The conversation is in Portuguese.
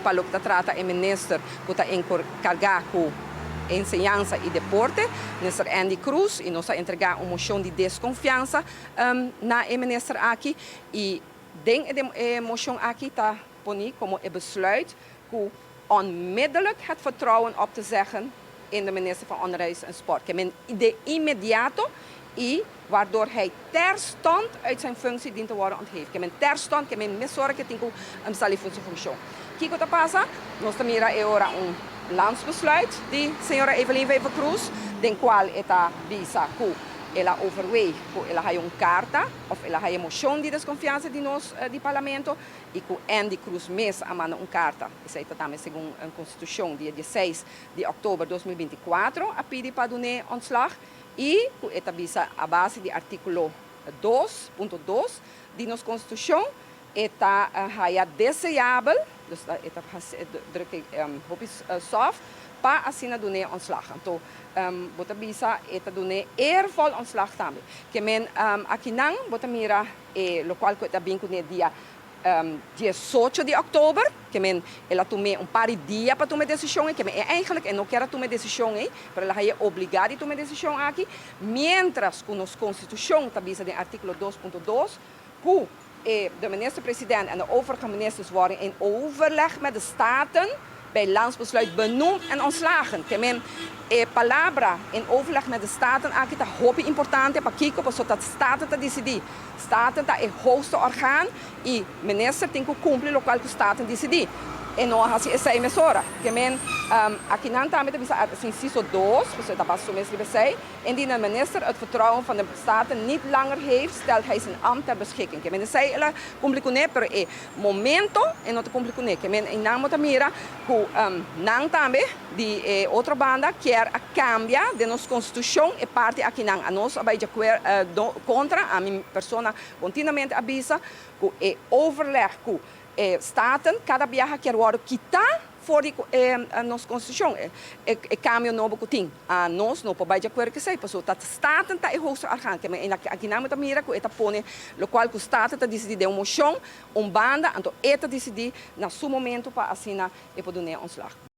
Para o que trata o ministro que está encarregado com enseñanza e deporte, ministro Andy Cruz, e nós entregar uma moção de desconfiança na ministro aqui. E dentro da moção aqui está ponie como een besluit que onmiddellijk het vertrouwen op te zeggen in de minister van Onderwijs en Sport. Que men de imediato e waardoor hij terstond uit zijn functie dient te worden ontheven. Que men terstond, que men zorg que tenha salir voor zijn functie. Kiko te passa, nós mira agora landsbesluit de senhora Evelyn Wever Cruz, den qual está visa que ela overweegt que ela tem carta ou ela tem moção de desconfiança de nós do parlamento e que Andy Cruz mesmo amanda carta. Isso aí também segundo a Constituição, dia 16 de outubro de 2024, a pedir para donar ontslag e que esta visa a base do artículo 2.2 de nossa Constituição está desejável, dus esta druk ik soft, para assinar donar ontslag. Então, bota bisa eta donar eervol ontslag também. Que men aqui não bota mira lo qual que está bem com o dia 18 de outubro, que men ela tome par de dias para tomar decisão, que men eigenlijk não quer tomar decisão, para ela é obrigada a tomar decisão aqui, mientras que nossa Constituição está bisa do artículo 2.2, que de minister-president en de overige ministers worden in overleg met de staten bij landsbesluit benoemd en ontslagen. Que men palavra in overleg met de staten aqui está muito importante para Kiko, para zodat staten te decidir. Staten está het hoogste orgaan e minister tem que cumprir o que staten decidir. E não assim essa emissora. Que men aqui não também bisa inciso 2, dus dat was zo missie bezei. Indien de minister het vertrouwen van de staten niet langer heeft, stelt hij zijn ambt ter beschikking. Que men sei ela complicune per e momento e não te complicune. Que men in namo tamira ku nang também de outra banda quer a cambia de nossa Constituição e parte aqui nang a nós abai contra a minha persona continuamente avisa ku e overleg ku staten, cada viaje quer worden quitar voor a nossa Constituição. E cambio novo que tem. A nós não pode acordo que sei, pessoal, dat staten tá o hoogste orgaan. Que aqui na meta mira que eta pone, lo qual que staten tá decidir uma moção, banda, então eta decidir na seu momento para assinar e poder ontslag.